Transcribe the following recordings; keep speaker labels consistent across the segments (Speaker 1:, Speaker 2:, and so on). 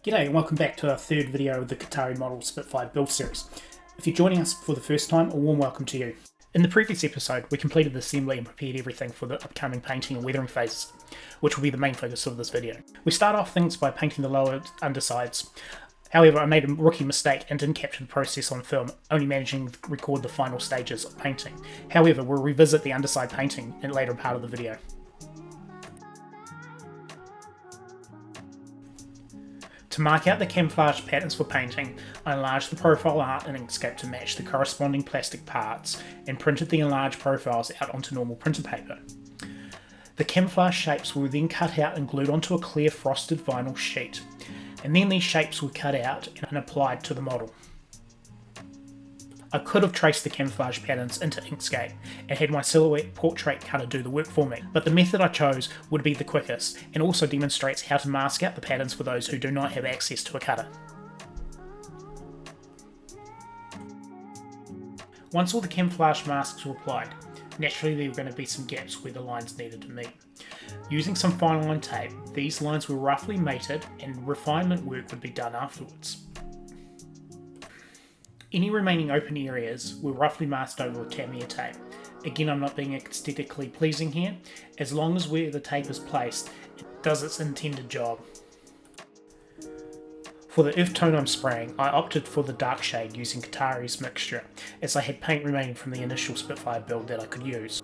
Speaker 1: G'day and welcome back to our third video of the Kotare Models Spitfire build series. If you're joining us for the first time, a warm welcome to you. In the previous episode, we completed the assembly and prepared everything for the upcoming painting and weathering phases, which will be the main focus of this video. We start off things by painting the lower undersides. However, I made a rookie mistake and didn't capture the process on film, only managing to record the final stages of painting. However, we'll revisit the underside painting in a later part of the video. To mark out the camouflage patterns for painting, I enlarged the profile art in Inkscape to match the corresponding plastic parts and printed the enlarged profiles out onto normal printer paper. The camouflage shapes were then cut out and glued onto a clear frosted vinyl sheet, and then these shapes were cut out and applied to the model. I could have traced the camouflage patterns into Inkscape and had my silhouette portrait cutter do the work for me, but the method I chose would be the quickest and also demonstrates how to mask out the patterns for those who do not have access to a cutter. Once all the camouflage masks were applied, naturally there were going to be some gaps where the lines needed to meet. Using some fine line tape, these lines were roughly mated and refinement work would be done afterwards. Any remaining open areas were roughly masked over with Tamiya tape. Again, I'm not being aesthetically pleasing here, as long as where the tape is placed, it does its intended job. For the earth tone I'm spraying, I opted for the dark shade using Kotare's mixture, as I had paint remaining from the initial Spitfire build that I could use.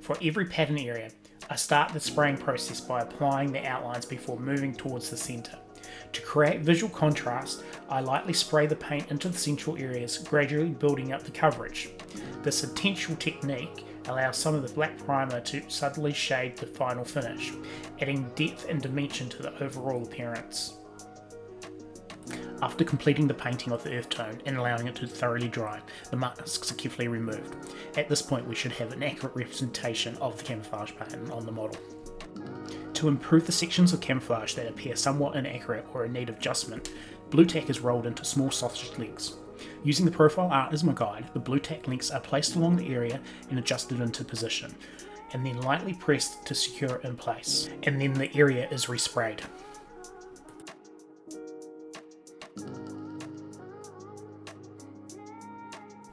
Speaker 1: For every pattern area, I start the spraying process by applying the outlines before moving towards the centre. To create visual contrast, I lightly spray the paint into the central areas, gradually building up the coverage. This intentional technique allows some of the black primer to subtly shade the final finish, adding depth and dimension to the overall appearance. After completing the painting of the earth tone and allowing it to thoroughly dry, the masks are carefully removed. At this point we should have an accurate representation of the camouflage pattern on the model. To improve the sections of camouflage that appear somewhat inaccurate or in need of adjustment, blue tack is rolled into small sausage links. Using the profile art as my guide, the blue tack links are placed along the area and adjusted into position, and then lightly pressed to secure it in place, and then the area is resprayed.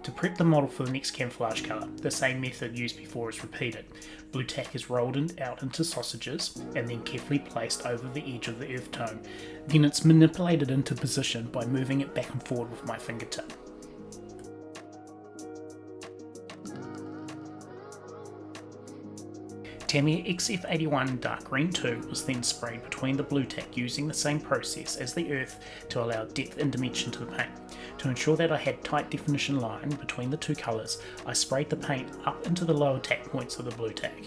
Speaker 1: To prep the model for the next camouflage colour, the same method used before is repeated. Blue tack is rolled out into sausages and then carefully placed over the edge of the earth tone. Then it's manipulated into position by moving it back and forward with my fingertip. Tamiya XF81 Dark Green 2 was then sprayed between the blue tack using the same process as the earth to allow depth and dimension to the paint. To ensure that I had tight definition line between the two colours, I sprayed the paint up into the lower tack points of the blue tack.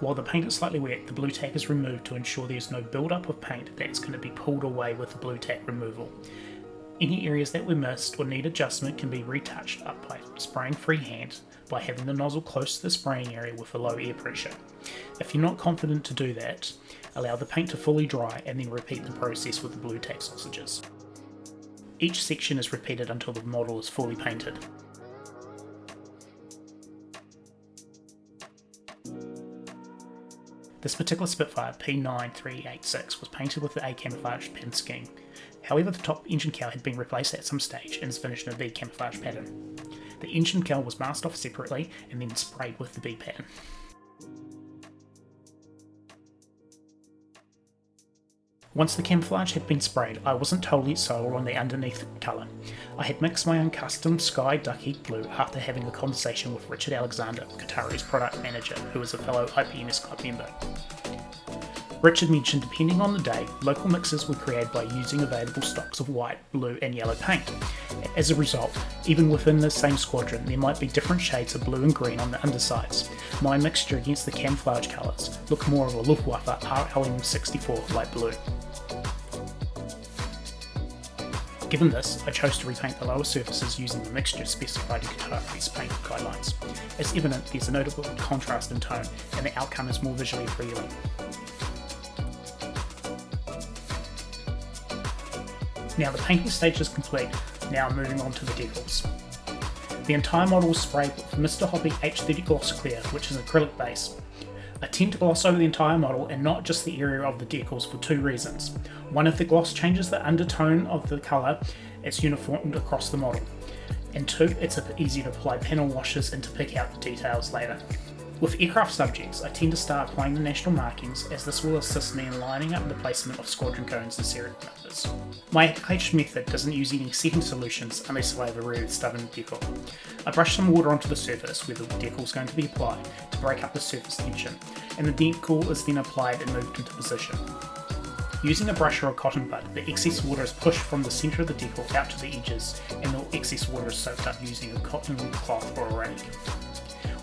Speaker 1: While the paint is slightly wet, the blue tack is removed to ensure there is no build-up of paint that is going to be pulled away with the blue tack removal. Any areas that were missed or need adjustment can be retouched up by spraying freehand by having the nozzle close to the spraying area with a low air pressure. If you're not confident to do that, allow the paint to fully dry and then repeat the process with the blue tack sausages. Each section is repeated until the model is fully painted. This particular Spitfire P9386 was painted with the A camouflage pattern scheme. However, the top engine cowl had been replaced at some stage and is finished in a B camouflage pattern. The engine cowl was masked off separately and then sprayed with the B pattern. Once the camouflage had been sprayed, I wasn't totally sold on the underneath colour. I had mixed my own custom Sky Ducky blue after having a conversation with Richard Alexander, Kotare's product manager, who is a fellow IPNS Club member. Richard mentioned depending on the day, local mixes were created by using available stocks of white, blue and yellow paint. As a result, even within the same squadron, there might be different shades of blue and green on the undersides. My mixture against the camouflage colours looked more of a Luftwaffe RLM64 light blue. Given this, I chose to repaint the lower surfaces using the mixture specified in Kotare's paint guidelines. As evident, there's a notable contrast in tone, and the outcome is more visually appealing. Now the painting stage is complete, now moving on to the decals. The entire model was sprayed with Mr. Hobby H30 Gloss Clear, which is an acrylic base. I tend to gloss over the entire model and not just the area of the decals for two reasons. One, if the gloss changes the undertone of the colour, it's uniformed across the model. And two, it's easy to apply panel washes and to pick out the details later. With aircraft subjects, I tend to start applying the national markings, as this will assist me in lining up the placement of squadron cones and serial numbers. My application method doesn't use any setting solutions unless I have a really stubborn decal. I brush some water onto the surface where the decal is going to be applied to break up the surface tension, and the decal is then applied and moved into position. Using a brush or a cotton bud, the excess water is pushed from the centre of the decal out to the edges, and the excess water is soaked up using a cotton cloth or a rag.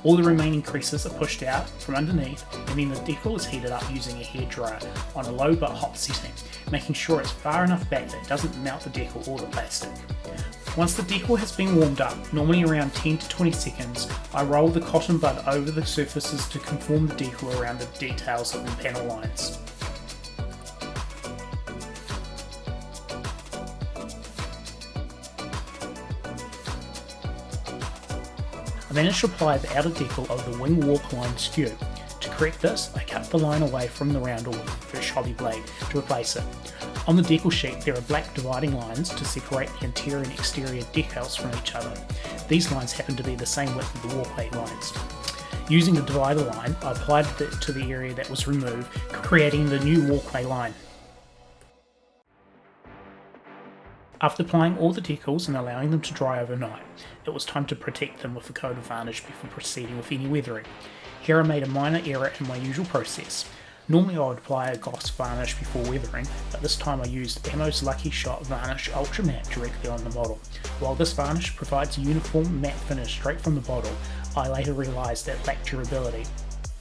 Speaker 1: All the remaining creases are pushed out from underneath, and then the decal is heated up using a hairdryer on a low but hot setting, making sure it's far enough back that it doesn't melt the decal or the plastic. Once the decal has been warmed up, normally around 10 to 20 seconds, I roll the cotton bud over the surfaces to conform the decal around the details of the panel lines. I managed to apply the outer decal of the wing walk line skew. To correct this, I cut the line away from the roundel with a fresh hobby blade to replace it. On the decal sheet there are black dividing lines to separate the interior and exterior decals from each other. These lines happen to be the same width of the walkway lines. Using the divider line, I applied it to the area that was removed, creating the new walkway line. After applying all the decals and allowing them to dry overnight, it was time to protect them with a coat of varnish before proceeding with any weathering. Here I made a minor error in my usual process. Normally I would apply a gloss varnish before weathering, but this time I used Ammo's Lucky Shot Varnish Ultra Matte directly on the model. While this varnish provides a uniform matte finish straight from the bottle, I later realised that it lacked durability.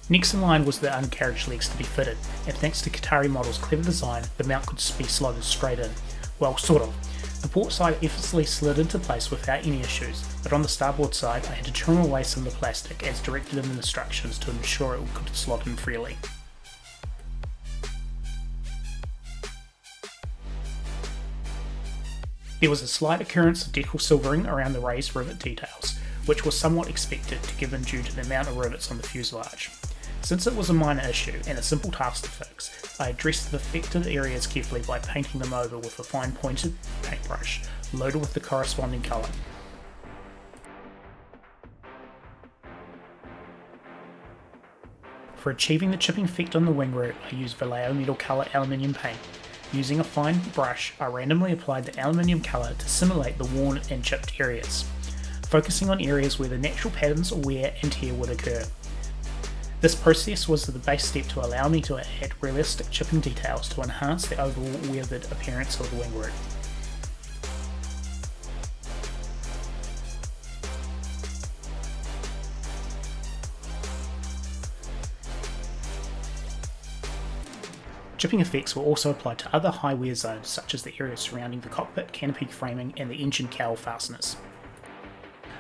Speaker 1: Next in line was the undercarriage legs to be fitted, and thanks to Kotare Models' clever design, the mount could be slotted straight in. Well, sort of. The port side effortlessly slid into place without any issues, but on the starboard side I had to trim away some of the plastic as directed in the instructions to ensure it could slot in freely. There was a slight occurrence of decal silvering around the raised rivet details, which was somewhat expected given due to the amount of rivets on the fuselage. Since it was a minor issue and a simple task to fix, I addressed the affected areas carefully by painting them over with a fine pointed paintbrush, loaded with the corresponding colour. For achieving the chipping effect on the wing root, I used Vallejo metal colour aluminium paint. Using a fine brush, I randomly applied the aluminium colour to simulate the worn and chipped areas, focusing on areas where the natural patterns of wear and tear would occur. This process was the base step to allow me to add realistic chipping details to enhance the overall weathered appearance of the wing root. Chipping effects were also applied to other high wear zones such as the areas surrounding the cockpit canopy framing and the engine cowl fasteners.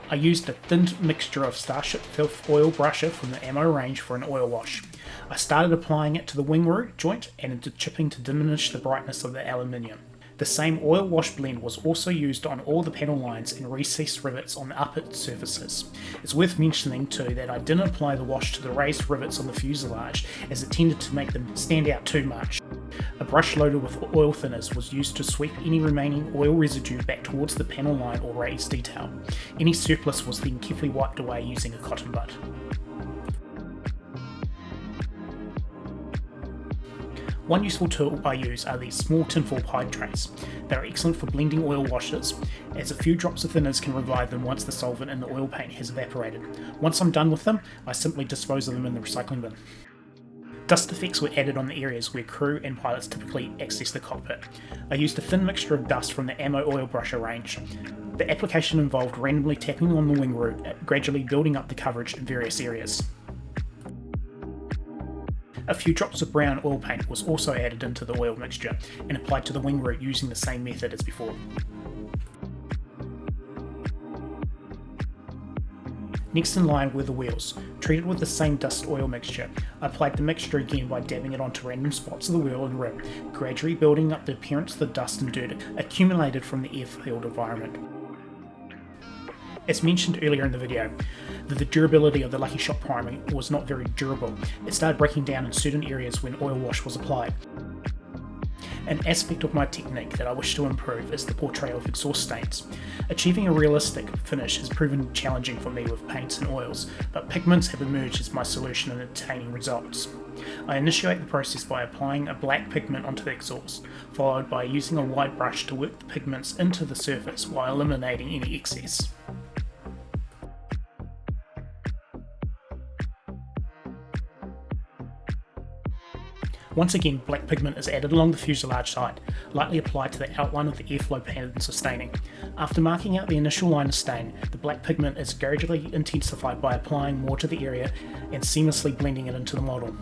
Speaker 1: I used a thin mixture of Starship Filth oil brusher from the ammo range for an oil wash. I started applying it to the wing root joint and into chipping to diminish the brightness of the aluminium. The same oil wash blend was also used on all the panel lines and recessed rivets on the upper surfaces. It's worth mentioning too that I didn't apply the wash to the raised rivets on the fuselage as it tended to make them stand out too much. A brush loaded with oil thinners was used to sweep any remaining oil residue back towards the panel line or raised detail. Any surplus was then carefully wiped away using a cotton bud. One useful tool I use are these small tinfoil pie trays. They are excellent for blending oil washes, as a few drops of thinners can revive them once the solvent in the oil paint has evaporated. Once I'm done with them, I simply dispose of them in the recycling bin. Dust effects were added on the areas where crew and pilots typically access the cockpit. I used a thin mixture of dust from the Ammo oil brusher range. The application involved randomly tapping on the wing root, gradually building up the coverage in various areas. A few drops of brown oil paint was also added into the oil mixture and applied to the wing root using the same method as before. Next in line were the wheels. Treated with the same dust oil mixture, I applied the mixture again by dabbing it onto random spots of the wheel and rim, gradually building up the appearance of the dust and dirt accumulated from the airfield environment. As mentioned earlier in the video, the durability of the Lucky Shot primer was not very durable. It started breaking down in certain areas when oil wash was applied. An aspect of my technique that I wish to improve is the portrayal of exhaust stains. Achieving a realistic finish has proven challenging for me with paints and oils, but pigments have emerged as my solution in attaining results. I initiate the process by applying a black pigment onto the exhaust, followed by using a white brush to work the pigments into the surface while eliminating any excess. Once again, black pigment is added along the fuselage side, lightly applied to the outline of the airflow patterns of staining. After marking out the initial line of stain, the black pigment is gradually intensified by applying more to the area and seamlessly blending it into the model.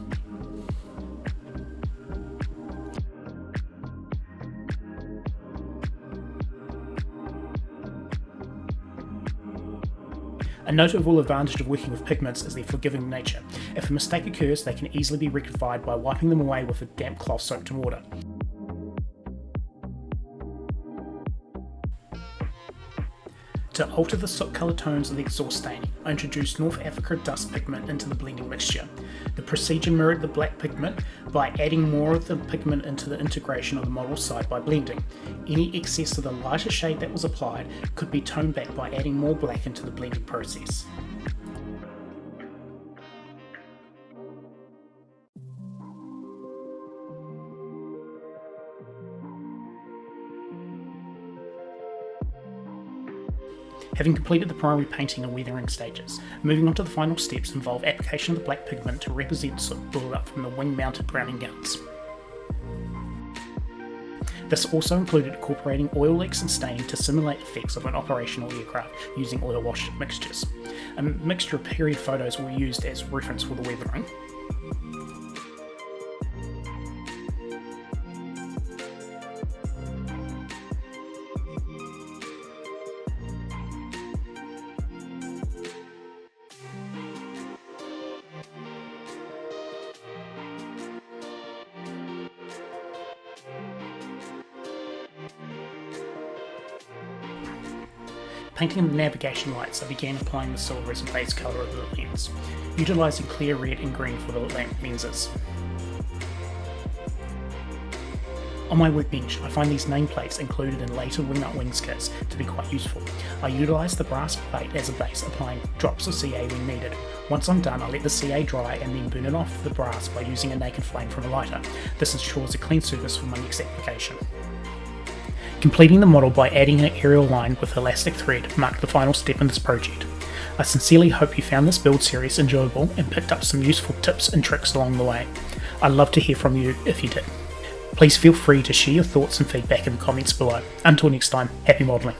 Speaker 1: A notable advantage of working with pigments is their forgiving nature. If a mistake occurs, they can easily be rectified by wiping them away with a damp cloth soaked in water. To alter the soot colour tones of the exhaust staining, I introduced North Africa dust pigment into the blending mixture. The procedure mirrored the black pigment by adding more of the pigment into the integration of the model side by blending. Any excess of the lighter shade that was applied could be toned back by adding more black into the blending process. Having completed the primary painting and weathering stages, moving on to the final steps involve application of the black pigment to represent soot build-up from the wing-mounted browning guns. This also included incorporating oil leaks and staining to simulate effects of an operational aircraft using oil wash mixtures. A mixture of period photos were used as reference for the weathering. Painting the navigation lights, I began applying the silver as a base colour of the lens, utilising clear red and green for the lamp lenses. On my workbench, I find these nameplates included in later wing-up wings kits to be quite useful. I utilise the brass plate as a base, applying drops of CA when needed. Once I'm done, I let the CA dry and then burn it off the brass by using a naked flame from a lighter. This ensures a clean surface for my next application. Completing the model by adding an aerial line with elastic thread marked the final step in this project. I sincerely hope you found this build series enjoyable and picked up some useful tips and tricks along the way. I'd love to hear from you if you did. Please feel free to share your thoughts and feedback in the comments below. Until next time, happy modelling.